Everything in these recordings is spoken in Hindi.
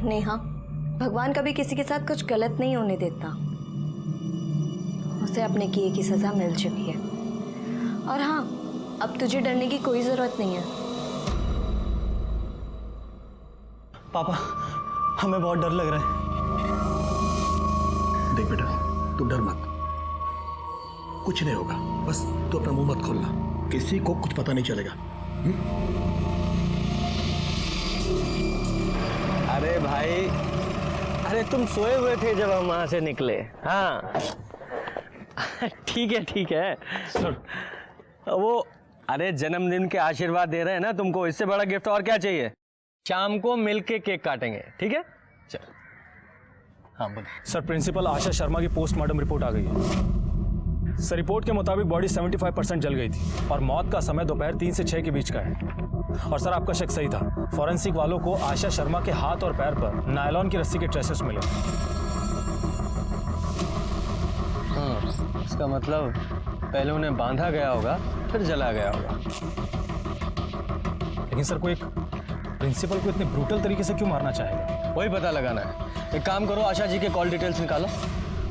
नेहा, भगवान कभी किसी के साथ कुछ गलत नहीं होने देता। उसे अपने किए की सजा मिल चुकी है। और हाँ, अब तुझे डरने की कोई जरूरत नहीं है। पापा, हमें बहुत डर लग रहा है। देख बेटा, तू डर मत, कुछ नहीं होगा। बस तू अपना मुंह मत खोलना, किसी को कुछ पता नहीं चलेगा। अरे भाई, अरे तुम सोए हुए थे जब हम वहां से निकले। हाँ ठीक है सर, वो अरे जन्मदिन के आशीर्वाद दे रहे हैं ना तुमको, इससे बड़ा गिफ्ट और क्या चाहिए। शाम को मिलके केक काटेंगे, ठीक है? चल। हाँ बोलो। सर प्रिंसिपल आशा शर्मा की पोस्टमार्टम रिपोर्ट आ गई है। सर रिपोर्ट के मुताबिक बॉडी 75% जल गई थी और मौत का समय दोपहर 3 से 6 के बीच का है। और सर आपका शक सही था, फॉरेंसिक वालों को आशा शर्मा के हाथ और पैर पर नायलॉन की रस्सी के ट्रेसेस मिले। हाँ, इसका मतलब पहले उन्हें बांधा गया होगा, फिर जला गया होगा। लेकिन सर कोई प्रिंसिपल को इतने ब्रूटल तरीके से क्यों मारना चाहेगा? वही पता लगाना है। एक काम करो, आशा जी के कॉल डिटेल्स निकालो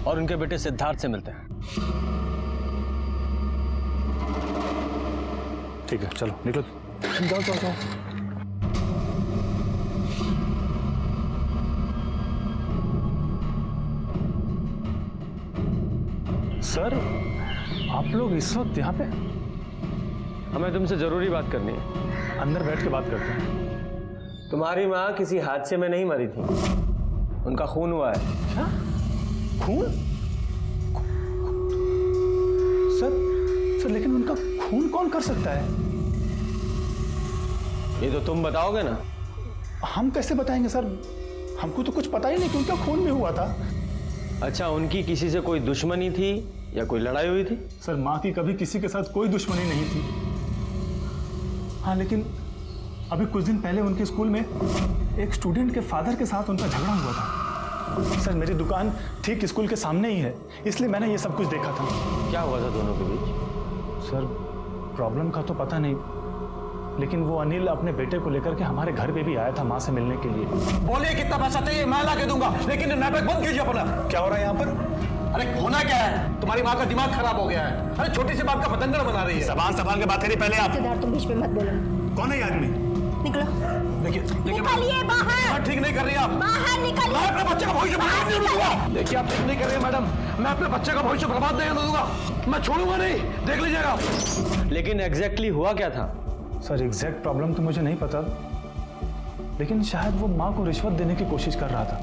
और उनके बेटे सिद्धार्थ से मिलते हैं। ठीक है, चलो निकलो। जाओ। सर आप लोग इस वक्त यहाँ पे? हमें तुमसे जरूरी बात करनी है। अंदर बैठ के बात करते हैं। तुम्हारी माँ किसी हादसे में नहीं मरी थी, उनका खून हुआ है। क्या? खून? सर लेकिन उनका खून कौन कर सकता है? ये तो तुम बताओगे ना। हम कैसे बताएंगे सर, हमको तो कुछ पता ही नहीं कि उनका खून भी हुआ था। अच्छा, उनकी किसी से कोई दुश्मनी थी या कोई लड़ाई हुई थी? सर माँ की कभी किसी के साथ कोई दुश्मनी नहीं थी। हाँ लेकिन अभी कुछ दिन पहले उनके स्कूल में एक स्टूडेंट के फादर के साथ उनका झगड़ा हुआ था। सर मेरी दुकान ठीक स्कूल के सामने ही है, इसलिए मैंने ये सब कुछ देखा था। क्या हुआ था दोनों के बीच? सर प्रॉब्लम का तो पता नहीं, लेकिन वो अनिल अपने बेटे को लेकर के हमारे घर पे भी आया था माँ से मिलने के लिए। बोलिए कितना पैसा चाहिए, मैं ला के दूंगा, लेकिन नाटक बंद कीजिए अपना। क्या हो रहा है यहाँ पर? अरे होना क्या है, तुम्हारी माँ का दिमाग खराब हो गया है। अरे छोटी सी बात का पतंगड़ बना रही है। संभाल के बात करिए पहले आप। सिद्धार्थ तुम बीच में मत बोलो। कौन है ये आदमी? निकलो। देखिए निकलिए बाहर। ठीक नहीं कर रही आप। बाहर निकलिए। मैं अपने बच्चे का भविष्य बर्बाद नहीं दूंगा। देखिए आप ठीक नहीं कर रही है मैडम, मैं अपने बच्चे का भविष्य बर्बाद नहीं दूंगा, मैं छोड़ूंगा नहीं, देख लीजिएगा। लेकिन एग्जैक्टली हुआ क्या था? सर एग्जैक्ट प्रॉब्लम तो मुझे नहीं पता, लेकिन शायद वो माँ को रिश्वत देने की कोशिश कर रहा था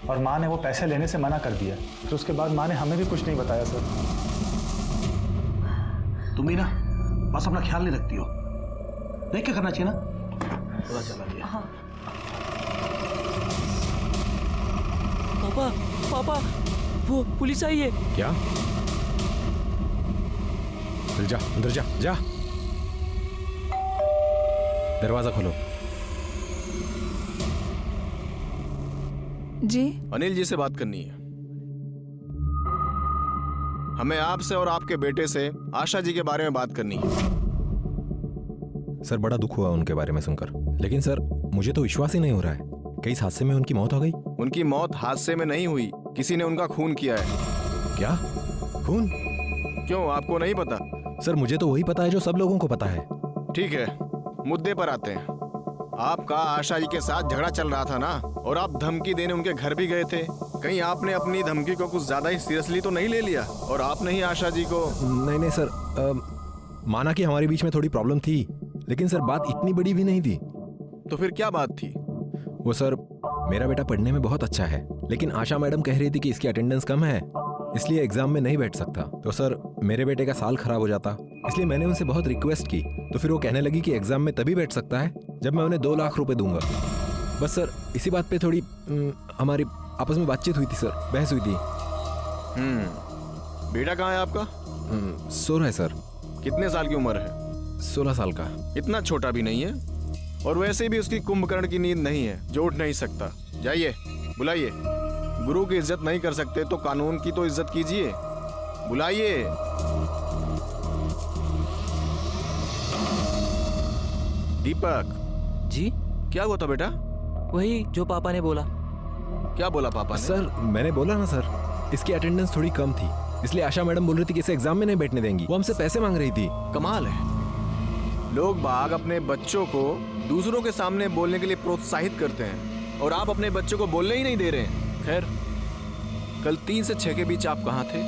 और माँ ने वो पैसे लेने से मना कर दिया। फिर उसके बाद माँ ने हमें भी कुछ नहीं बताया। सर तुम ही ना बस अपना ख्याल नहीं रखती हो, देख के करना चाहिए ना। पता चला गया। पापा वो पुलिस आई है। क्या? जा अंदर जा। दरवाजा खोलो। जी अनिल जी से बात करनी है हमें, आपसे और आपके बेटे से आशा जी के बारे में बात करनी है। सर बड़ा दुख हुआ उनके बारे में सुनकर, लेकिन सर मुझे तो विश्वास ही नहीं हो रहा है। कई इस हादसे में उनकी मौत हो गई? उनकी मौत हादसे में नहीं हुई, किसी ने उनका खून किया है। क्या? खून? क्यों, आपको नहीं पता? सर मुझे तो वही पता है जो सब लोगों को पता है। ठीक है, मुद्दे पर आते हैं। आपका आशा जी के साथ झगड़ा चल रहा था ना, और आप धमकी देने उनके घर भी गए थे। कहीं आपने अपनी धमकी को कुछ ज्यादा ही सीरियसली तो नहीं ले लिया और आपने ही आशा जी को? नहीं सर, माना कि हमारे बीच में थोड़ी प्रॉब्लम थी, लेकिन सर बात इतनी बड़ी भी नहीं थी। तो फिर क्या बात थी? वो सर, मेरा बेटा पढ़ने में बहुत अच्छा है, लेकिन आशा मैडम कह रही थी कि इसकी अटेंडेंस कम है, इसलिए एग्जाम में नहीं बैठ सकता। तो सर मेरे बेटे का साल खराब हो जाता, इसलिए मैंने उनसे बहुत रिक्वेस्ट की। तो फिर वो कहने लगी कि एग्जाम में तभी बैठ सकता है जब मैं उन्हें 2 लाख रुपए दूंगा। बस सर इसी बात पे थोड़ी हमारी आपस में बातचीत हुई थी सर, बहस हुई थी। बेटा कहाँ है आपका? सो रहा है सर। कितने साल की उम्र है? 16 साल का। इतना छोटा भी नहीं है, और वैसे भी उसकी कुंभकर्ण की नींद नहीं है जो उठ नहीं सकता। जाइए बुलाइए। गुरु की इज्जत नहीं कर सकते तो कानून की तो इज्जत कीजिए। बुलाइए। दीपक जी क्या हुआ था बेटा? वही जो पापा ने बोला। क्या बोला पापा ने? सर मैंने बोला ना सर, इसकी अटेंडेंस थोड़ी कम थी, इसलिए आशा मैडम बोल रही थी कि इसे एग्जाम में नहीं बैठने देंगी। वो हमसे पैसे मांग रही थी। कमाल है, लोग बाग अपने बच्चों को दूसरों के सामने बोलने के लिए प्रोत्साहित करते हैं और आप अपने बच्चों को बोलने ही नहीं दे रहे हैं। खैर, कल 3 से 6 के बीच आप कहाँ थे?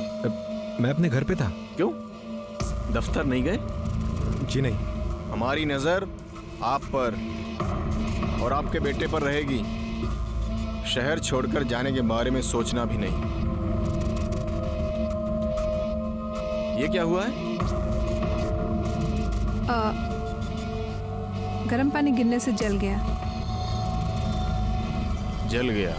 मैं अपने घर पे था। क्यों, दफ्तर नहीं गए? जी नहीं। हमारी नजर आप पर और आपके बेटे पर रहेगी। शहर छोड़कर जाने के बारे में सोचना भी नहीं। ये क्या हुआ है? गर्म पानी गिरने से जल गया। जल गया?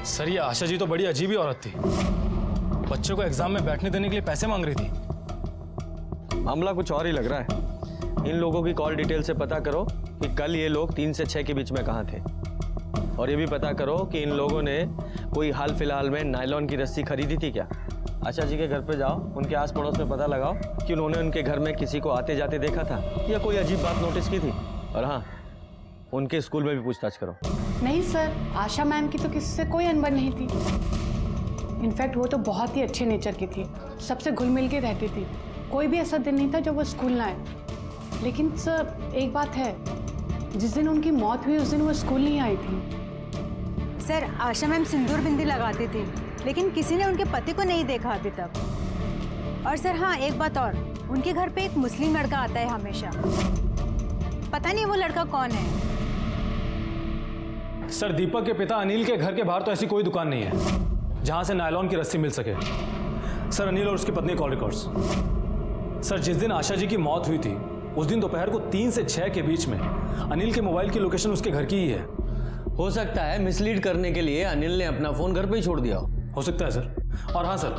सर ये आशा जी तो बड़ी अजीब ही औरत थी। बच्चों को एग्जाम में बैठने देने के लिए पैसे मांग रही थी। मामला कुछ और ही लग रहा है। इन लोगों की कॉल डिटेल से पता करो कि कल ये लोग 3 से 6 के बीच में कहाँ थे, और ये भी पता करो कि इन लोगों ने कोई हाल फिलहाल में नायलॉन की रस्सी खरीदी थी क्या। आशा जी के घर पे जाओ, उनके आस पड़ोस में पता लगाओ कि उन्होंने उनके घर में किसी को आते जाते देखा था या कोई अजीब बात नोटिस की थी। और हाँ, उनके स्कूल में भी पूछताछ करो। नहीं सर, आशा मैम की तो किसी से कोई अनबन नहीं थी। इनफैक्ट वो तो बहुत ही अच्छे नेचर की थी, सबसे घुल मिल के रहती थी। कोई भी ऐसा दिन नहीं था जब वो स्कूल ना आए। लेकिन सर एक बात है, जिस दिन उनकी मौत हुई उस दिन वो स्कूल नहीं आई थी। सर आशा मैम सिंदूर बिंदी लगाती थी, लेकिन किसी ने उनके पति को नहीं देखा अभी तक। और सर हाँ, एक बात और, उनके घर पे एक मुस्लिम लड़का आता है हमेशा। पता नहीं वो लड़का कौन है। सर दीपक के पिता अनिल के घर के बाहर तो ऐसी कोई दुकान नहीं है जहां से नायलॉन की रस्सी मिल सके। सर अनिल और उसकी पत्नी कॉल रिकॉर्ड्स। सर जिस दिन आशा जी की मौत हुई थी उस दिन दोपहर को 3 से 6 के बीच में अनिल के मोबाइल की लोकेशन उसके घर की ही है। हो सकता है मिसलीड करने के लिए अनिल ने अपना फोन घर पे ही छोड़ दिया हो सकता है सर। और हाँ सर,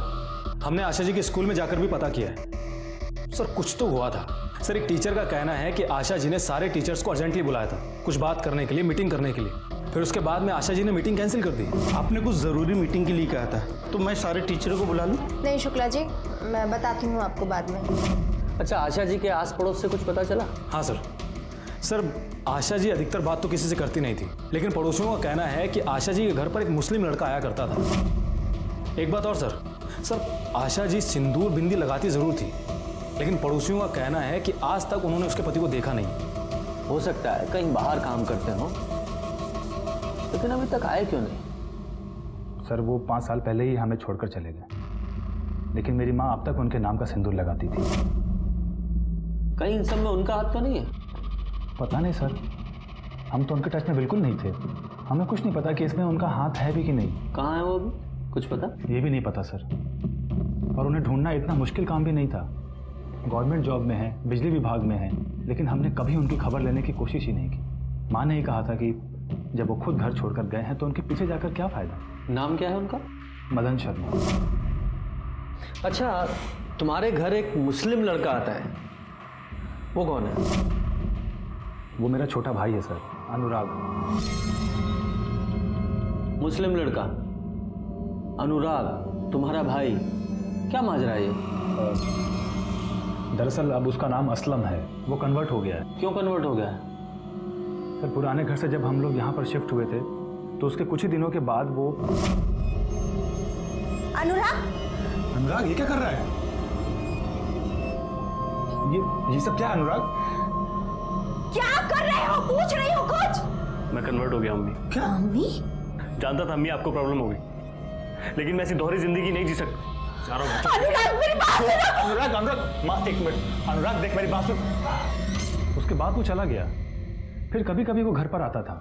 हमने आशा जी के स्कूल में जाकर भी पता किया है। सर कुछ तो हुआ था। सर एक टीचर का कहना है कि आशा जी ने सारे टीचर्स को अर्जेंटली बुलाया था कुछ बात करने के लिए, मीटिंग करने के लिए। फिर उसके बाद में आशा जी ने मीटिंग कैंसिल कर दी। आपने कुछ ज़रूरी मीटिंग के लिए कहा था, तो मैं सारे टीचरों को बुला लूँ? नहीं शुक्ला जी, मैं बताती हूँ आपको बाद में। अच्छा, आशा जी के आस पड़ोस से कुछ पता चला? हाँ सर। सर आशा जी अधिकतर बात तो किसी से करती नहीं थी, लेकिन पड़ोसियों का कहना है कि आशा जी के घर पर एक मुस्लिम लड़का आया करता था। एक बात और सर आशा जी सिंदूर बिंदी लगाती ज़रूर थी, लेकिन पड़ोसियों का कहना है कि आज तक उन्होंने उसके पति को देखा नहीं। हो सकता है कहीं बाहर काम करते हो, लेकिन अभी तक आए क्यों नहीं? सर वो 5 साल पहले ही हमें छोड़कर चले गए, लेकिन मेरी माँ अब तक उनके नाम का सिंदूर लगाती थी। कहीं इन सब में उनका हाथ तो नहीं है? पता नहीं सर, हम तो उनके टच में बिल्कुल नहीं थे। हमें कुछ नहीं पता कि इसमें उनका हाथ है भी कि नहीं। कहाँ है वो अभी, कुछ पता? ये भी नहीं पता सर, और उन्हें ढूंढना इतना मुश्किल काम भी नहीं था। गवर्नमेंट जॉब में है, बिजली विभाग में है, लेकिन हमने कभी उनकी खबर लेने की कोशिश ही नहीं की। माँ ने ही कहा था कि जब वो खुद घर छोड़कर गए हैं तो उनके पीछे जाकर क्या फ़ायदा। नाम क्या है उनका? मदन शर्मा। अच्छा, तुम्हारे घर एक मुस्लिम लड़का आता है, वो कौन है? वो मेरा छोटा भाई है सर, अनुराग। मुस्लिम लड़का अनुराग तुम्हारा भाई, क्या माजरा है ये? दरअसल अब उसका नाम असलम है, वो कन्वर्ट हो गया है। क्यों कन्वर्ट हो गया है? सर पुराने घर से जब हम लोग यहाँ पर शिफ्ट हुए थे तो उसके कुछ ही दिनों के बाद वो। अनुराग ये क्या कर रहा है? ये सब क्या है अनुराग? क्या कर रहे हो? पूछ रही हो कुछ? मैं कन्वर्ट हो गया अम्मी। क्या अम्मी? जानता था अम्मी आपको प्रॉब्लम होगी, लेकिन मैं ऐसी दोहरी जिंदगी नहीं जी सकता। अनुराग मेरी बात सुनो। अनुराग माँ एक मिनट, अनुराग देख मेरी बात सुन। उसके बाद वो चला गया, फिर कभी कभी वो घर पर आता था,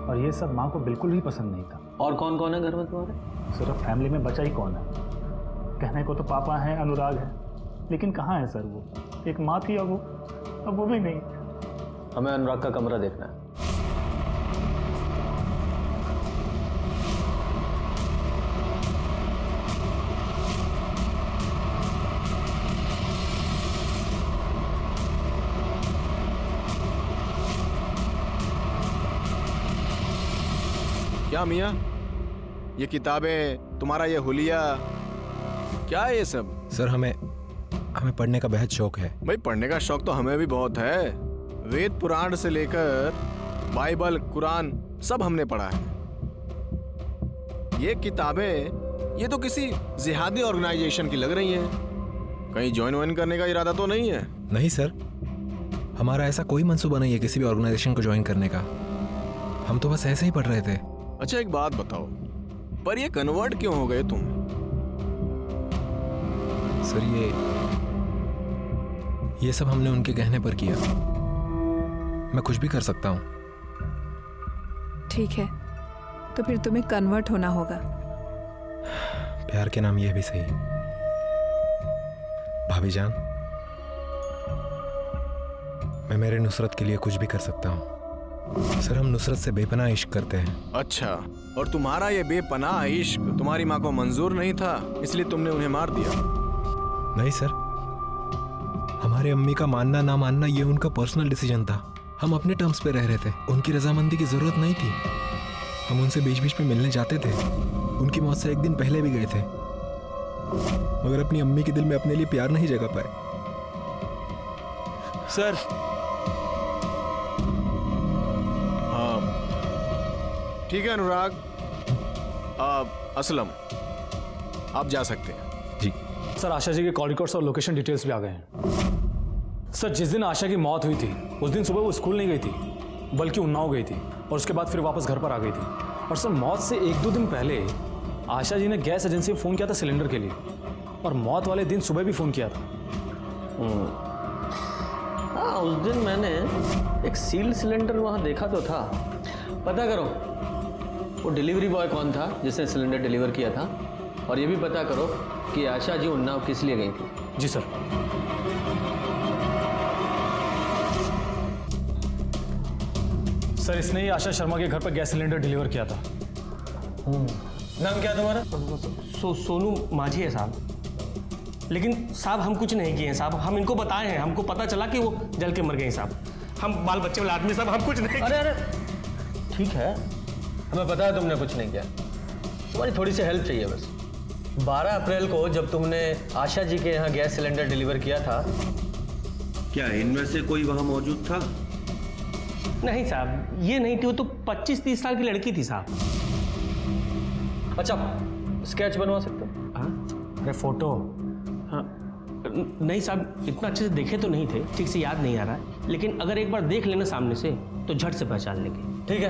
और ये सब माँ को बिल्कुल भी पसंद नहीं था। और कौन कौन है घर में तुम्हारे? सिर्फ फैमिली में बचा ही कौन है? कहने को तो पापा हैं, अनुराग है, लेकिन कहाँ है सर वो? एक माँ थी, अब वो भी नहीं। हमें अनुराग का कमरा देखना है। क्या मियाँ, ये किताबें, तुम्हारा ये हुलिया, क्या है ये सब? सर हमें पढ़ने का बेहद शौक है। भाई पढ़ने का शौक तो हमें भी बहुत है, वेद पुराण से लेकर बाइबल, कुरान सब हमने पढ़ा है। ये किताबें ये तो किसी जिहादी ऑर्गेनाइजेशन की लग रही हैं। कहीं ज्वाइन वाइन करने का इरादा तो नहीं है? नहीं सर, हमारा ऐसा कोई मंसूबा नहीं है किसी भी ऑर्गेनाइजेशन को ज्वाइन करने का। हम तो बस ऐसे ही पढ़ रहे थे। अच्छा एक बात बताओ, पर ये कन्वर्ट क्यों हो गए तुम? सर ये सब हमने उनके कहने पर किया। मैं कुछ भी कर सकता हूँ। ठीक है, तो फिर तुम्हें कन्वर्ट होना होगा। प्यार के नाम ये भी सही। भाभी जान, मैं मेरे नुसरत के लिए कुछ भी कर सकता हूँ। सर हम नुसरत से बेपनाह इश्क करते हैं। अच्छा, और तुम्हारा ये बेपनाह इश्क तुम्हारी माँ को मंजूर नहीं था, इसलिए तुमने उन्हें मार दिया? नहीं सर, हमारे अम्मी का मानना ना मानना ये उनका पर्सनल डिसीजन था। हम अपने टर्म्स पे रह रहे थे, उनकी रजामंदी की जरूरत नहीं थी। हम उनसे बीच बीच में मिलने जाते थे, उनकी मौत से एक दिन पहले भी गए थे, मगर अपनी अम्मी के दिल में अपने लिए प्यार नहीं जगा पाए। सर हाँ ठीक है अनुराग, असलम आप जा सकते हैं। जी सर, आशा जी के कॉल रिकॉर्ड्स और लोकेशन डिटेल्स भी आ गए हैं। सर, जिस दिन आशा की मौत हुई थी उस दिन सुबह वो स्कूल नहीं गई थी, बल्कि उन्नाव गई थी और उसके बाद फिर वापस घर पर आ गई थी। और सर, मौत से 1-2 दिन पहले आशा जी ने गैस एजेंसी में फ़ोन किया था सिलेंडर के लिए, और मौत वाले दिन सुबह भी फ़ोन किया था। हाँ, उस दिन मैंने एक सील्ड सिलेंडर वहाँ देखा तो था। पता करो वो डिलीवरी बॉय कौन था जिसने सिलेंडर डिलीवर किया था, और ये भी पता करो कि आशा जी उन्नाव किस लिए गई थी। जी सर। सर, इसने ही आशा शर्मा के घर पर गैस सिलेंडर डिलीवर किया था। नाम क्या तुम्हारा? सोनू माझी है साहब। लेकिन साहब हम कुछ नहीं किए हैं साहब, हम इनको बताए हैं, हमको पता चला कि वो जल के मर गए हैं साहब। हम बाल बच्चे वाले आदमी साहब, हम कुछ नहीं। अरे ठीक है, हमें पता है तुमने कुछ नहीं किया, तुम्हारी थोड़ी सी हेल्प चाहिए बस। 12 अप्रैल को जब तुमने आशा जी के यहाँ गैस सिलेंडर डिलीवर किया था, क्या इनमें से कोई वहाँ मौजूद था? नहीं साहब, ये नहीं थी, वो तो 25-30 साल की लड़की थी साहब। अच्छा, स्केच बनवा सकते हो? हाँ, अरे फोटो? हाँ नहीं साहब, इतना अच्छे से देखे तो नहीं थे, ठीक से याद नहीं आ रहा है, लेकिन अगर एक बार देख लेना सामने से तो झट से पहचान लेंगे। ठीक है,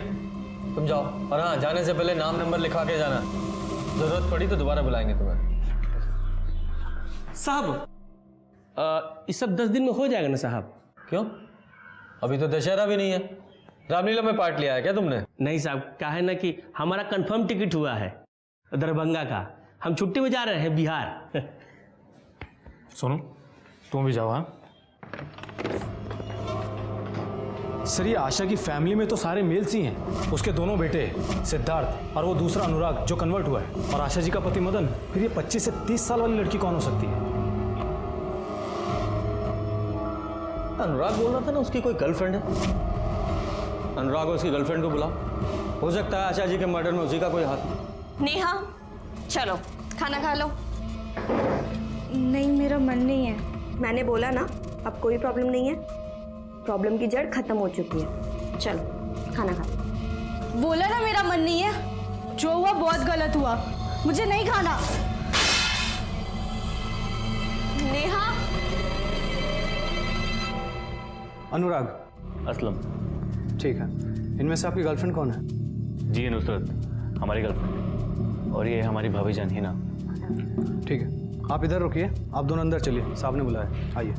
तुम जाओ, और हाँ जाने से पहले नाम नंबर लिखा के जाना, जरूरत पड़ी तो दोबारा बुलाएंगे तुम्हें। साहब ये सब 10 दिन में हो जाएगा ना साहब? क्यों, अभी तो दशहरा भी नहीं है। रामलीला में पार्ट लिया है क्या तुमने? नहीं साहब, क्या है ना कि हमारा कंफर्म टिकट हुआ है दरभंगा का, हम छुट्टी में जा रहे हैं बिहार। सुनो, तुम भी जाओ। हाँ सर, ये आशा की फैमिली में तो सारे मेल्स ही हैं। उसके दोनों बेटे सिद्धार्थ और वो दूसरा अनुराग जो कन्वर्ट हुआ है, और आशा जी का पति मदन। फिर ये 25 से 30 साल वाली लड़की कौन हो सकती है? अनुराग बोल रहा था ना उसकी कोई गर्लफ्रेंड है। अनुराग और उसकी गर्लफ्रेंड को बुलाओ, हो सकता है आशा जी के मर्डर में उसी का कोई हाथ। नेहा चलो खाना खा लो। नहीं, मेरा मन नहीं है। मैंने बोला ना, अब कोई प्रॉब्लम नहीं है, प्रॉब्लम की जड़ खत्म हो चुकी है। चलो खाना खा लो। बोला ना मेरा मन नहीं है, जो हुआ बहुत गलत हुआ, मुझे नहीं खाना। नेहा। अनुराग। असलम। ठीक है, इनमें से आपकी गर्लफ्रेंड कौन है? जी नुसरत, हमारी गर्लफ्रेंड, और ये हमारी भाभी जान हिना। ठीक है, आप इधर रुकिए, आप दोनों अंदर चलिए, साहब ने बुलाया, आइए।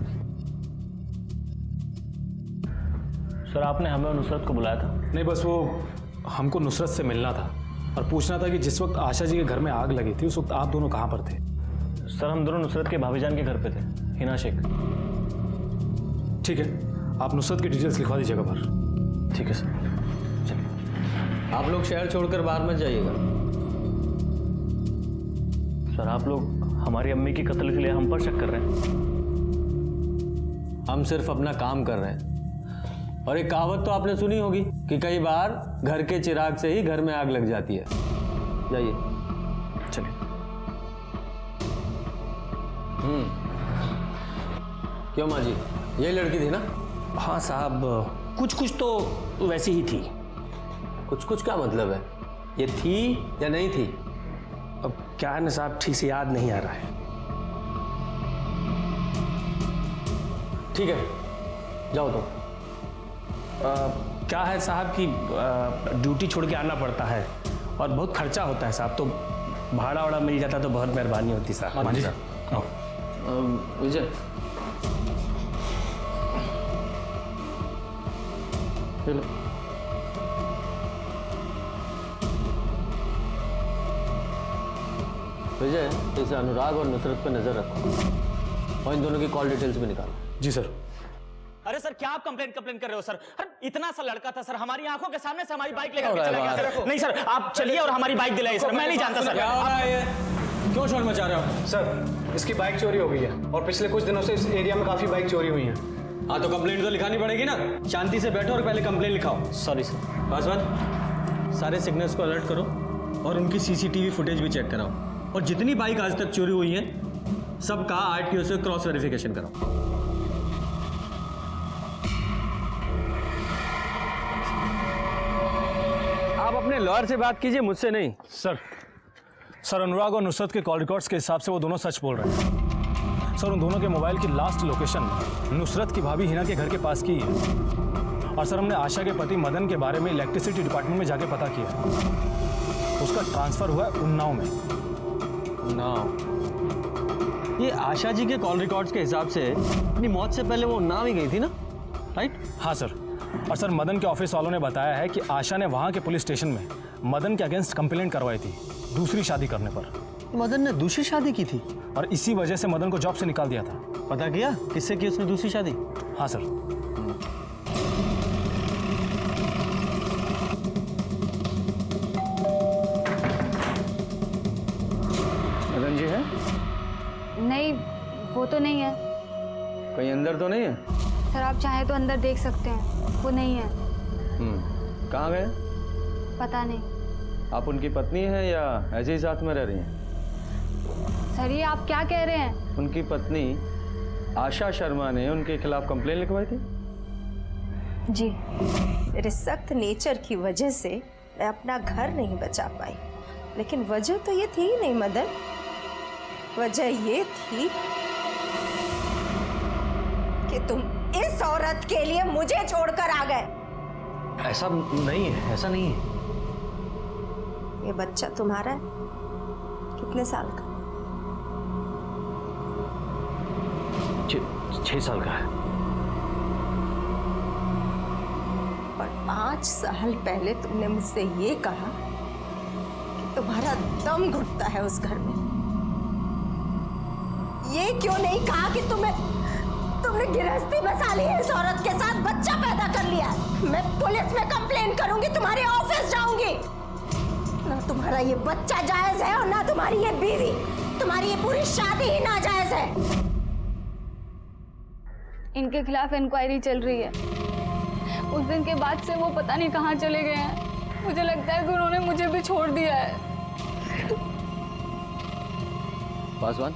सर, आपने हमें और नुसरत को बुलाया था? नहीं, बस वो हमको नुसरत से मिलना था और पूछना था कि जिस वक्त आशा जी के घर में आग लगी थी उस वक्त आप दोनों कहाँ पर थे? सर, हम दोनों नुसरत के भाभी जान के घर पे थे, हिना शेख। ठीक है, आप नुसरत की डिटेल्स लिखवा दीजिएगा पर। ठीक है सर। चलिए, आप लोग शहर छोड़कर बाहर मत जाइएगा। सर, आप लोग हमारी अम्मी की कत्ल के लिए हम पर शक कर रहे हैं? हम सिर्फ अपना काम कर रहे हैं, और एक कहावत तो आपने सुनी होगी कि कई बार घर के चिराग से ही घर में आग लग जाती है। जाइए। चलिए। क्यों माँ जी, यही लड़की थी ना? हाँ साहब, कुछ कुछ तो वैसी ही थी। कुछ कुछ क्या मतलब है? ये थी या नहीं थी? अब क्या है ना साहब, ठीक से याद नहीं आ रहा है। ठीक है, जाओ तो। क्या है साहब कि ड्यूटी छोड़ के आना पड़ता है और बहुत खर्चा होता है साहब, तो भाड़ा वाड़ा मिल जाता तो बहुत मेहरबानी होती साहब। मान जी विजय, चलो। विजय, इसे अनुराग और नुसरत पे नजर रखो और इन दोनों की कॉल डिटेल्स भी निकालो। जी सर। अरे सर, क्या आप कंप्लेंट कर रहे हो सर? अरे इतना सा लड़का था सर, हमारी आंखों के सामने से हमारी बाइक लेकर चला गया सर। नहीं सर, आप चलिए और हमारी बाइक दिलाइए सर। मैं नहीं जानता सर। क्या हो रहा है ये? क्यों शोर मचा रहे हो? सर, इसकी बाइक चोरी हो गई है और पिछले कुछ दिनों से इस एरिया में काफी बाइक चोरी हुई हैं। हाँ, तो कंप्लेंट तो लिखानी पड़ेगी ना। शांति से बैठो और पहले कंप्लेंट लिखाओ। Sorry sir. पासवान, सारे सिग्नल्स को अलर्ट करो और उनकी सीसीटीवी फुटेज भी चेक कराओ, और जितनी बाइक आज तक चोरी हुई हैं सबका आरटीओ से क्रॉस वेरिफिकेशन कराओ। आप अपने लॉयर से बात कीजिए, मुझसे नहीं। सर, अनुराग और नुसरत के कॉल रिकॉर्ड्स के हिसाब से वो दोनों सच बोल रहे हैं। सर, उन दोनों के मोबाइल की लास्ट लोकेशन नुसरत की भाभी हिना के घर के पास की है। और सर, हमने आशा के पति मदन के बारे में इलेक्ट्रिसिटी डिपार्टमेंट में जाके पता किया। उसका ट्रांसफर हुआ है उन्नाव में। उन्नाव? ये आशा जी के कॉल रिकॉर्ड्स के हिसाब से अपनी मौत से पहले वो उन्नाव ही गई थी ना, राइट? हाँ सर। और सर, मदन के ऑफिस वालों ने बताया है कि आशा ने वहाँ के पुलिस स्टेशन में मदन के अगेंस्ट कंप्लेंट करवाई थी दूसरी शादी करने पर। मदन ने दूसरी शादी की थी और इसी वजह से मदन को जॉब से निकाल दिया था। पता किया किससे की उसने दूसरी शादी? हाँ सर। मदन जी है? नहीं, वो तो नहीं है। कहीं अंदर तो नहीं है? सर, आप चाहे तो अंदर देख सकते हैं, वो नहीं है। कहाँ गए? पता नहीं। आप उनकी पत्नी हैं या ऐसे ही साथ में रह रही हैं? सर, ये आप क्या कह रहे हैं? उनकी पत्नी आशा शर्मा ने उनके खिलाफ कंप्लेन लिखवाई थी। जी। मेरे सख्त नेचर की वजह से मैं अपना घर नहीं बचा पाई, लेकिन वजह तो ये थी नहीं मदन। वजह ये थी कि तुम इस औरत के लिए मुझे छोड़कर आ गए। ऐसा नहीं है, ऐसा नहीं है। ये बच्चा तुम्हारा है? कितने साल का? 6 साल का है। और 5 साल पहले तुमने मुझसे ये कहा कि तुम्हारा दम घुटता है उस घर में। ये क्यों नहीं कहा कि तुमने गिरहस्ती बसा ली है इस औरत के साथ, बच्चा पैदा कर लिया है? मैं पुलिस में कंप्लेन करूंगी, तुम्हारे ऑफिस जाऊंगी। ना तुम्हारा ये बच्चा जायज है और ना तुम्हारी ये बीवी, तुम्हारी ये पूरी शादी ही नाजायज है। इनके खिलाफ इंक्वायरी चल रही है। उस दिन के बाद से वो पता नहीं कहाँ चले गए हैं। मुझे लगता है कि उन्होंने मुझे भी छोड़ दिया है। पासवान,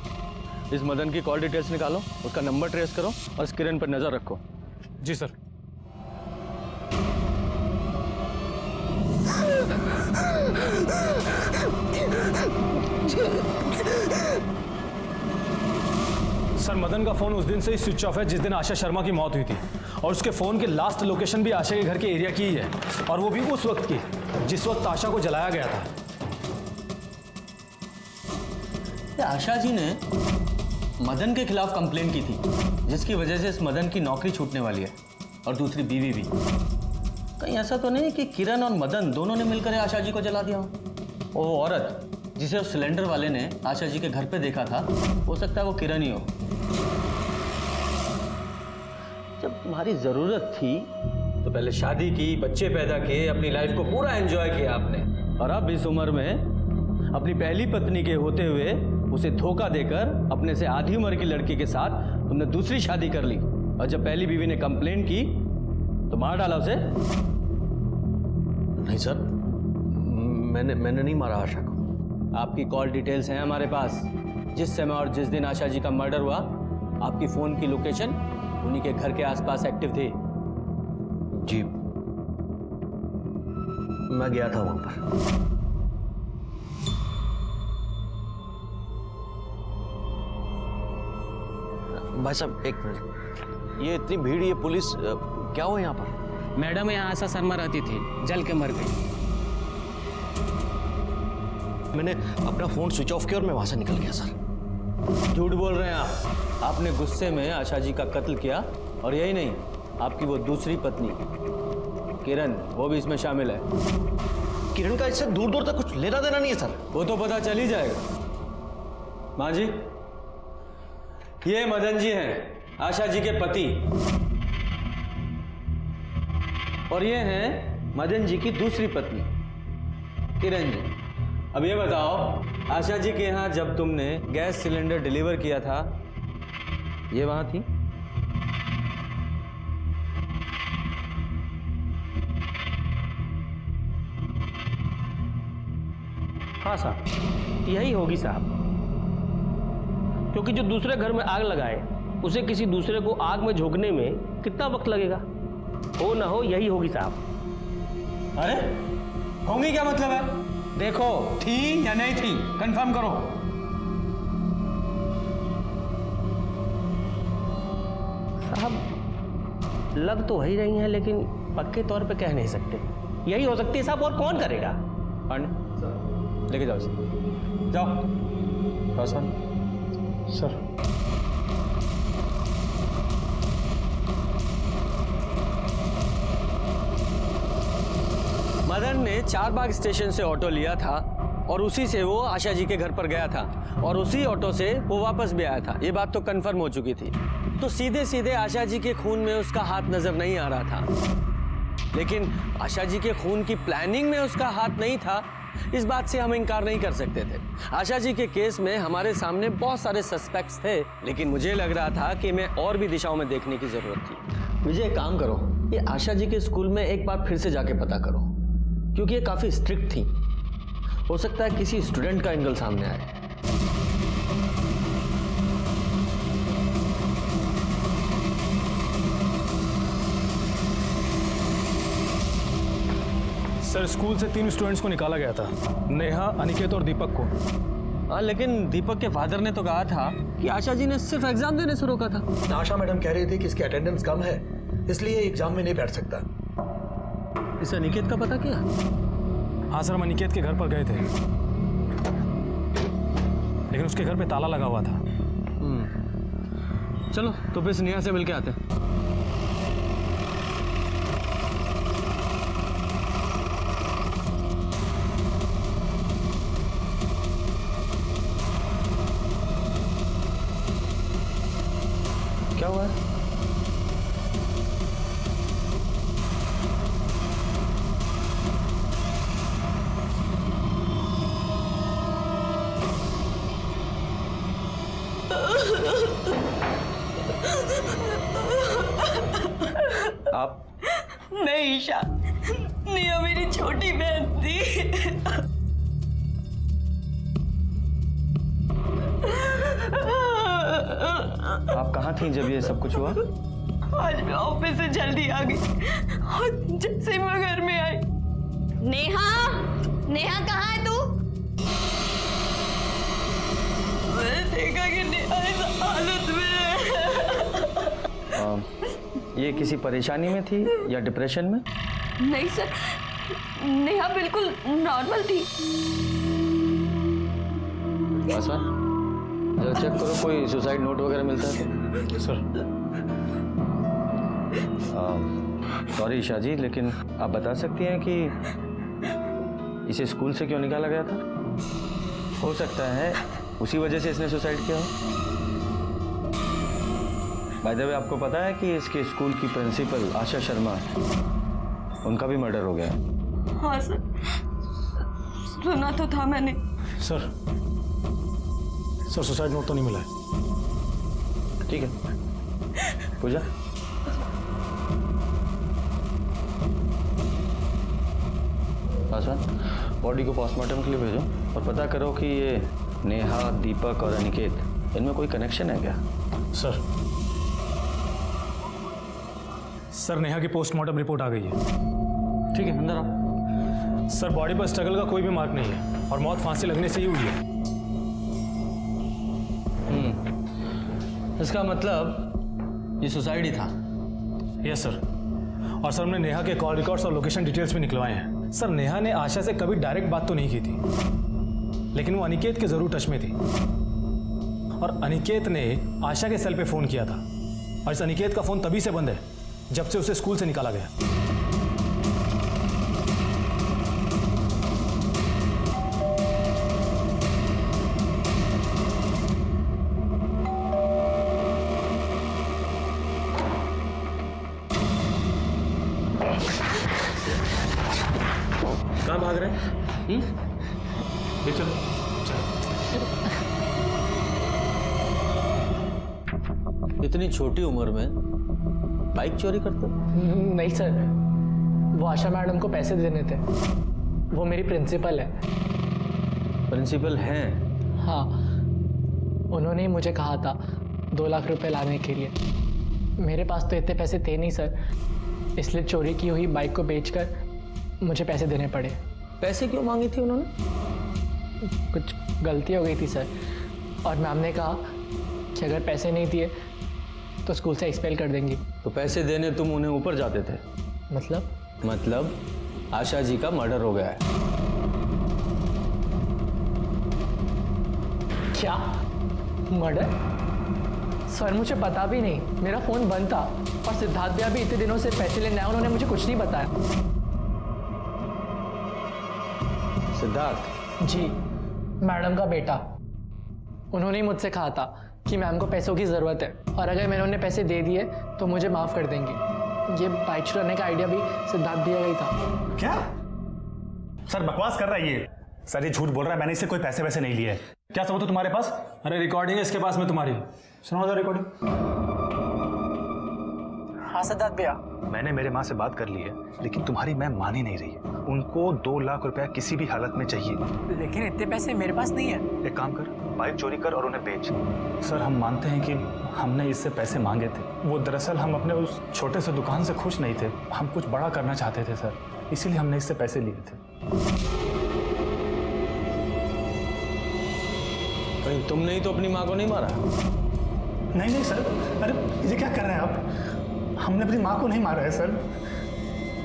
इस मदन की कॉल डिटेल्स निकालो, उसका नंबर ट्रेस करो और स्क्रीन पर नजर रखो। जी सर। सर, मदन का फोन उस दिन से ही स्विच ऑफ है जिस दिन आशा शर्मा की मौत हुई थी, और उसके फोन के लास्ट लोकेशन भी आशा के घर के एरिया की ही है, और वो भी उस वक्त की जिस वक्त आशा को जलाया गया था। आशा जी ने मदन के खिलाफ कंप्लेन की थी, जिसकी वजह से इस मदन की नौकरी छूटने वाली है और दूसरी बीवी भी। कहीं ऐसा तो नहीं कि किरण और मदन दोनों ने मिलकर आशा जी को जला दिया हो? वो औरत जिसे उस सिलेंडर वाले ने आशा जी के घर पे देखा था, हो सकता है वो किरण ही हो। जब तुम्हारी जरूरत थी तो पहले शादी की, बच्चे पैदा किए, अपनी लाइफ को पूरा एंजॉय किया आपने, और अब इस उम्र में अपनी पहली पत्नी के होते हुए उसे धोखा देकर अपने से आधी उम्र की लड़की के साथ तुमने दूसरी शादी कर ली, और जब पहली बीवी ने कंप्लेन की तो मार डाला उसे। नहीं सर, मैंने नहीं मारा आशा को। आपकी कॉल डिटेल्स हैं हमारे पास। जिस समय और जिस दिन आशा जी का मर्डर हुआ, आपकी फोन की लोकेशन उन्हीं के घर के आसपास एक्टिव थी। जी, मैं गया था वहां पर। भाई साहब एक मिनट, ये इतनी भीड़, ये पुलिस, क्या हुआ यहाँ पर? मैडम यहाँ आशा शर्मा रहती थी, जल के मर गई। मैंने अपना फोन स्विच ऑफ किया और मैं वहां से निकल गया सर। झूठ बोल रहे हैं आप। आपने गुस्से में आशा जी का कत्ल किया, और यही नहीं, आपकी वो दूसरी पत्नी किरण, वो भी इसमें शामिल है। किरण का इससे दूर दूर तक कुछ लेना देना नहीं है सर। वो तो पता चल ही जाएगा। माँ जी, ये मदन जी हैं, आशा जी के पति, और ये हैं मदन जी की दूसरी पत्नी किरण जी। अब ये बताओ, आशा जी के यहाँ जब तुमने गैस सिलेंडर डिलीवर किया था, ये वहां थी? हाँ साहब, यही होगी साहब, क्योंकि जो दूसरे घर में आग लगाए उसे किसी दूसरे को आग में झोंकने में कितना वक्त लगेगा? हो ना हो यही होगी साहब। अरे होंगी क्या मतलब है? देखो, थी या नहीं थी, कंफर्म करो। साहब लग तो वही रही हैं, लेकिन पक्के तौर पे कह नहीं सकते। यही हो सकती है साहब, और कौन करेगा? पांडे, लेके जाओ इसे। जाओ पासवान। सर, मदन ने चारबाग स्टेशन से ऑटो लिया था और उसी से वो आशा जी के घर पर गया था, और उसी ऑटो से वो वापस भी आया था। ये बात तो कंफर्म हो चुकी थी। तो सीधे सीधे आशा जी के खून में उसका हाथ नजर नहीं आ रहा था, लेकिन आशा जी के खून की प्लानिंग में उसका हाथ नहीं था, इस बात से हम इनकार नहीं कर सकते थे। आशा जी के केस में हमारे सामने बहुत सारे सस्पेक्ट्स थे, लेकिन मुझे लग रहा था कि मैं और भी दिशाओं में देखने की जरूरत थी। विजय, एक काम करो, ये आशा जी के स्कूल में एक बार फिर से जाके पता करो, क्योंकि ये काफी स्ट्रिक्ट थी। हो सकता है किसी स्टूडेंट का एंगल सामने आए। सर, स्कूल से 3 स्टूडेंट्स को निकाला गया था, नेहा, अनिकेत और दीपक को। हाँ, लेकिन दीपक के फादर ने तो कहा था कि आशा जी ने सिर्फ एग्जाम देने से रोका था। आशा मैडम कह रही थी कि इसकी अटेंडेंस कम है, इसलिए एग्जाम में नहीं बैठ सकता। इसे अनिकेत का पता क्या? हाँ सर, हम अनिकेत के घर पर गए थे, लेकिन उसके घर पे ताला लगा हुआ था। चलो तो फिर नेहा से मिलके आते हैं। क्या हुआ है? आप? नहीं ईशा, नेहा मेरी छोटी बहन थी। आप कहाँ थी जब ये सब कुछ हुआ? आज मैं ऑफिस से जल्दी आ गई और जैसे मैं घर में आई, नेहा, नेहा कहाँ है तू? मैंने देखा कि नेहा इस हालत में ये किसी परेशानी में थी या डिप्रेशन में? नहीं सर, नेहा बिल्कुल नॉर्मल थी। आसमान, जरा चेक करो कोई सुसाइड नोट वगैरह मिलता है तो। सर। सॉरी ईशा जी, लेकिन आप बता सकती हैं कि इसे स्कूल से क्यों निकाला गया था? हो सकता है उसी वजह से इसने सुसाइड किया हो। बाय द वे, आपको पता है कि इसके स्कूल की प्रिंसिपल आशा शर्मा, उनका भी मर्डर हो गया? हाँ सर, सुना तो था मैंने। सर, सुसाइड नोट तो नहीं मिला है। ठीक है पूजा, पासवान, बॉडी को पोस्टमार्टम के लिए भेजो और पता करो कि ये नेहा, दीपक और अनिकेत, इनमें कोई कनेक्शन है क्या? सर, सर नेहा की पोस्टमार्टम रिपोर्ट आ गई है। ठीक है, अंदर आओ। सर बॉडी पर स्ट्रगल का कोई भी मार्क नहीं है और मौत फांसी लगने से ही हुई है। इसका मतलब ये सुसाइड ही था। Yes sir. और सर हमने नेहा के कॉल रिकॉर्ड्स और लोकेशन डिटेल्स भी निकलवाए हैं। सर नेहा ने आशा से कभी डायरेक्ट बात तो नहीं की थी, लेकिन वो अनिकेत के जरूर टच में थी। और अनिकेत ने आशा के सेल पे फोन किया था, और इस अनिकेत का फोन तभी से बंद है जब से उसे स्कूल से निकाला गया। कहाँ भाग रहे हैं? ले चलो। इतनी छोटी उम्र में बाइक चोरी करते? नहीं सर, वो आशा मैडम को पैसे देने थे। वो मेरी प्रिंसिपल है। प्रिंसिपल हैं? हाँ, उन्होंने ही मुझे कहा था 2 लाख रुपए लाने के लिए। मेरे पास तो इतने पैसे थे नहीं सर, इसलिए चोरी की हुई बाइक को बेचकर मुझे पैसे देने पड़े। पैसे क्यों मांगी थी उन्होंने? कुछ गलती हो गई थी सर, और मैम ने कहा कि अगर पैसे नहीं दिए तो स्कूल से एक्सपेल कर देंगी। तो पैसे देने तुम उन्हें ऊपर जाते थे? मतलब आशा जी का मर्डर हो गया है। क्या मर्डर? सर मुझे पता भी नहीं, मेरा फोन बंद था, और सिद्धार्थ भैया भी इतने दिनों से पैसे लेने आए, उन्होंने मुझे कुछ नहीं बताया। सिद्धार्थ? जी, मैडम का बेटा। उन्होंने ही मुझसे कहा था कि मैम को पैसों की ज़रूरत है, और अगर मैंने उन्हें पैसे दे दिए तो मुझे माफ़ कर देंगे। ये बाइक चुराने का आइडिया भी सिद्धार्थ भैया का ही था। क्या सर बकवास कर रहा है ये? सर ये झूठ बोल रहा है, मैंने इससे कोई पैसे वैसे नहीं लिए हैं। क्या सबूत है तुम्हारे पास? अरे रिकॉर्डिंग है इसके पास में तुम्हारी, सुनाओ जरा रिकॉर्डिंग। हाँ सिद्धार्थ भैया, मैंने मेरे माँ से बात कर ली है, लेकिन तुम्हारी मैम मान ही नहीं रही है। उनको 2 लाख रुपया किसी भी हालत में चाहिए। लेकिन इतने पैसे मेरे पास नहीं है। एक काम कर, बाइक चोरी कर और उन्हें बेच। सर हम मानते हैं कि हमने इससे पैसे मांगे थे। वो दरअसल हम अपने उस छोटे से दुकान से खुश नहीं थे, हम कुछ बड़ा करना चाहते थे सर, इसीलिए हमने इससे पैसे लिए थे। कहीं तुमने ही तो अपनी माँ को नहीं मारा? नहीं सर, अरे ये क्या कर रहे हैं आप? हमने अपनी माँ को नहीं मारा है सर,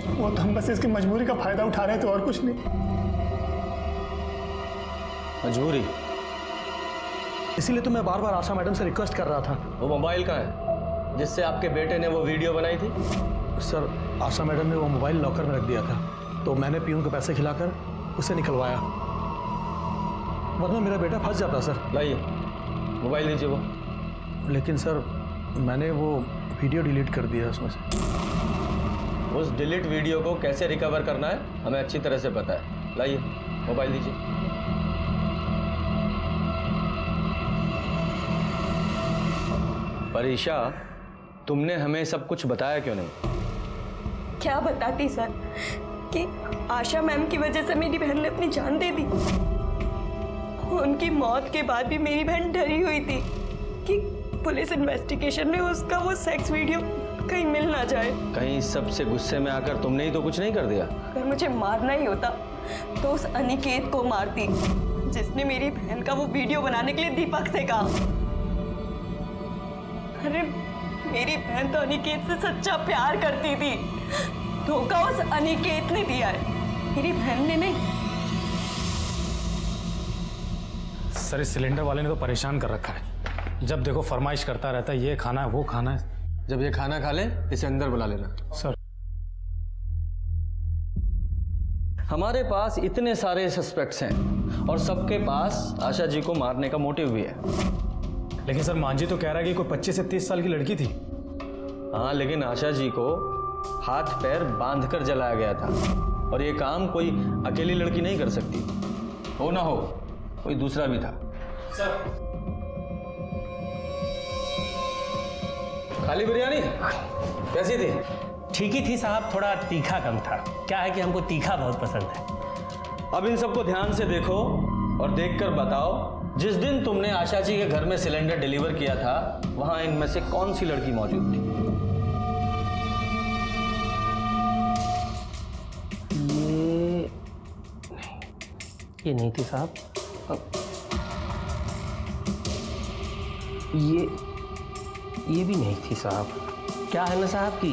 वो तो हम बस इसकी मजबूरी का फायदा उठा रहे थे और कुछ नहीं। मजबूरी? इसीलिए तो मैं बार बार आशा मैडम से रिक्वेस्ट कर रहा था। वो मोबाइल कहाँ है जिससे आपके बेटे ने वो वीडियो बनाई थी? सर आशा मैडम ने वो मोबाइल लॉकर में रख दिया था, तो मैंने पीयून को पैसे खिलाकर उसे निकलवाया, वरना मेरा बेटा फंस जाता सर। लाइए मोबाइल दीजिए वो। लेकिन सर मैंने वो वीडियो डिलीट कर दिया उसमें से। उस डिलीट वीडियो को कैसे रिकवर करना है हमें अच्छी तरह से पता है। लाइए मोबाइल दीजिए। परीक्षा, तुमने हमें सब कुछ बताया क्यों नहीं? क्या बताती सर कि आशा मैम की वजह से मेरी बहन ने अपनी जान दे दी। उनकी मौत के बाद भी मेरी बहन डरी हुई थी कि पुलिस इन्वेस्टिगेशन में उसका वो सेक्स वीडियो कहीं मिल ना जाए। कहीं सबसे गुस्से में आकर तुमने ही तो कुछ नहीं कर दिया? अगर मुझे मारना ही होता तो उस अनिकेत को मारती जिसने मेरी बहन का वो वीडियो बनाने के लिए दीपक से कहा। अरे मेरी बहन तो अनिकेत से सच्चा प्यार करती थी, धोखा उस अनिकेत ने दिया है, मेरी बहन ने नहीं। सर इस सिलेंडर वाले ने तो परेशान कर रखा है, जब देखो फरमाइश करता रहता है, ये खाना है वो खाना है। जब ये खाना खा ले इसे अंदर बुला लेना। सर हमारे पास इतने सारे सस्पेक्ट्स हैं और सबके पास आशा जी को मारने का मोटिव भी है। लेकिन सर मांझी तो कह रहा है कि कोई 25 से 30 साल की लड़की थी। हाँ, लेकिन आशा जी को हाथ पैर बांधकर जलाया गया था और ये काम कोई अकेली लड़की नहीं कर सकती। हो ना हो कोई दूसरा भी था। सर खाली बिरयानी कैसी थी? ठीक ही थी साहब, थोड़ा तीखा कम था। क्या है कि हमको तीखा बहुत पसंद है। अब इन सबको ध्यान से देखो और देखकर बताओ, जिस दिन तुमने आशा जी के घर में सिलेंडर डिलीवर किया था वहां इनमें से कौन सी लड़की मौजूद थी? ये नहीं थी साहब। ये भी नहीं थी साहब। क्या है ना साहब कि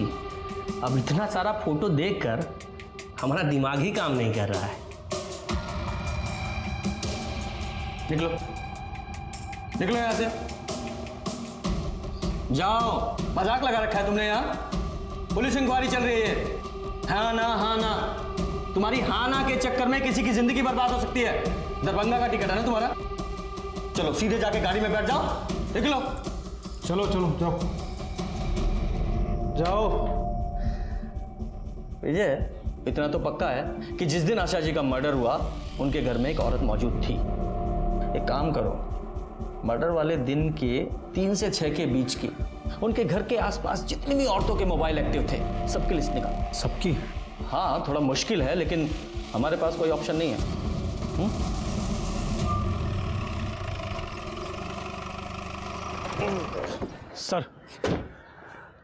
अब इतना सारा फोटो देखकर हमारा दिमाग ही काम नहीं कर रहा है। निकलो निकलो यहाँ से, जाओ। मजाक लगा रखा है तुमने यहाँ। पुलिस इंक्वायरी चल रही है। हाँ ना तुम्हारी हाँ ना के चक्कर में किसी की जिंदगी बर्बाद हो सकती है। दरभंगा का टिकट है ना तुम्हारा? चलो सीधे जाके गाड़ी में बैठ जाओ, निकलो। चलो चलो जाओ जाओ। विजय, इतना तो पक्का है कि जिस दिन आशा जी का मर्डर हुआ उनके घर में एक औरत मौजूद थी। एक काम करो, मर्डर वाले दिन के 3 से 6 के बीच की उनके घर के आसपास जितनी भी औरतों के मोबाइल एक्टिव थे सबकी लिस्ट निकालो। सबकी? हाँ, थोड़ा मुश्किल है लेकिन हमारे पास कोई ऑप्शन नहीं है।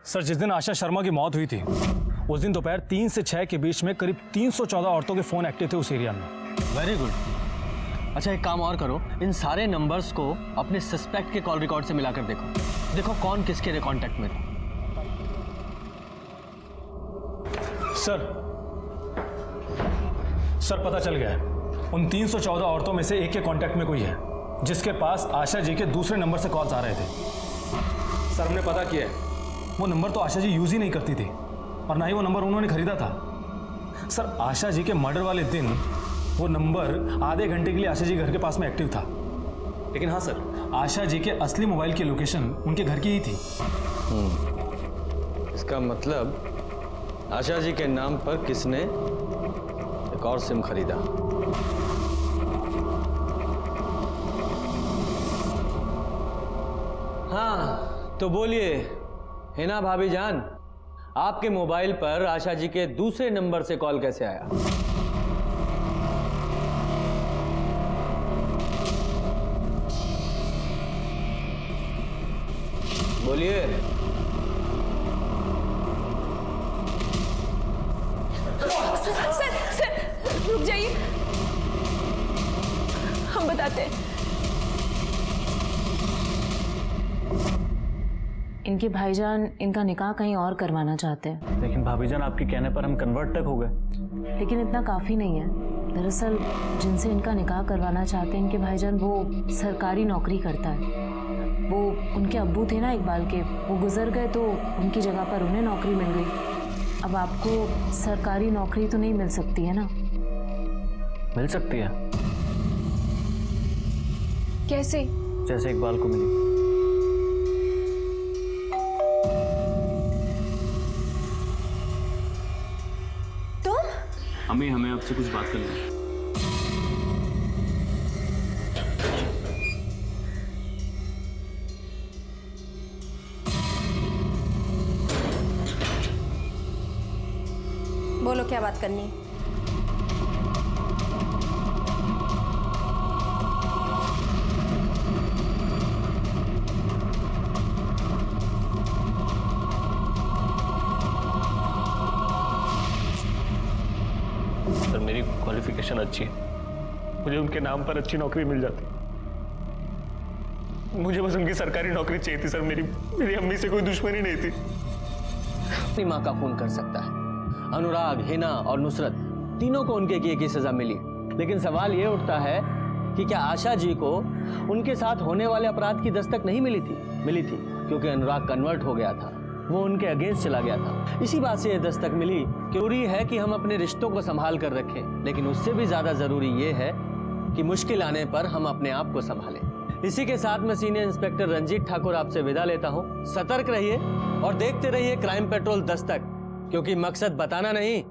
सर जिस दिन आशा शर्मा की मौत हुई थी उस दिन दोपहर 3 से 6 के बीच में करीब 314 औरतों के फोन एक्टिव थे उस एरिया में। Very good. अच्छा एक काम और करो, इन सारे नंबर्स को अपने सस्पेक्ट के कॉल रिकॉर्ड से मिलाकर देखो कौन किसके कांटेक्ट में था। सर पता चल गया है, उन 314 औरतों में से एक के कांटेक्ट में कोई है जिसके पास आशा जी के दूसरे नंबर से कॉल्स आ रहे थे। सर हमने पता किया है, वो नंबर तो आशा जी यूज ही नहीं करती थी और ना ही वो नंबर उन्होंने खरीदा था। सर आशा जी के मर्डर वाले दिन वो नंबर आधे घंटे के लिए आशा जी घर के पास में एक्टिव था। लेकिन हाँ सर, आशा जी के असली मोबाइल की लोकेशन उनके घर की ही थी। इसका मतलब आशा जी के नाम पर किसने एक और सिम खरीदा। हाँ तो बोलिए हिना भाभी जान, आपके मोबाइल पर आशा जी के दूसरे नंबर से कॉल कैसे आया? बोलिए। सर रुक जाइए, हम बताते हैं। इनके भाईजान इनका निकाह कहीं और करवाना चाहते हैं। लेकिन भाभीजान आपके कहने पर हम कन्वर्ट तक हो गए। लेकिन इतना काफ़ी नहीं है। दरअसल जिनसे इनका निकाह करवाना चाहते हैं इनके भाईजान, वो सरकारी नौकरी करता है। वो उनके अब्बू थे ना इकबाल के, वो गुजर गए तो उनकी जगह पर उन्हें नौकरी मिल गई। अब आपको सरकारी नौकरी तो नहीं मिल सकती है ना? मिल सकती है। कैसे? जैसे इकबाल को मिली। अम्मी हमें आपसे कुछ बात करनी है। बोलो क्या बात करनी है? सर मेरी क्वालिफिकेशन अच्छी है, मुझे उनके नाम पर अच्छी नौकरी मिल जाती। मुझे बस उनकी सरकारी नौकरी चाहिए थी सर। मेरी अम्मी से कोई दुश्मनी नहीं थी। अपनी माँ का खून कर सकता है। अनुराग, हिना और नुसरत तीनों को उनके किए की सजा मिली। लेकिन सवाल ये उठता है कि क्या आशा जी को उनके साथ होने वाले अपराध की दस्तक नहीं मिली थी? मिली थी, क्योंकि अनुराग कन्वर्ट हो गया था, वो उनके अगेंस्ट चला गया था। इसी बात से यह दस्तक मिली। जरूरी है कि हम अपने रिश्तों को संभाल कर रखें, लेकिन उससे भी ज्यादा जरूरी ये है कि मुश्किल आने पर हम अपने आप को संभालें। इसी के साथ मैं सीनियर इंस्पेक्टर रंजीत ठाकुर आपसे विदा लेता हूं। सतर्क रहिए और देखते रहिए क्राइम पेट्रोल दस्तक, क्योंकि मकसद बताना नहीं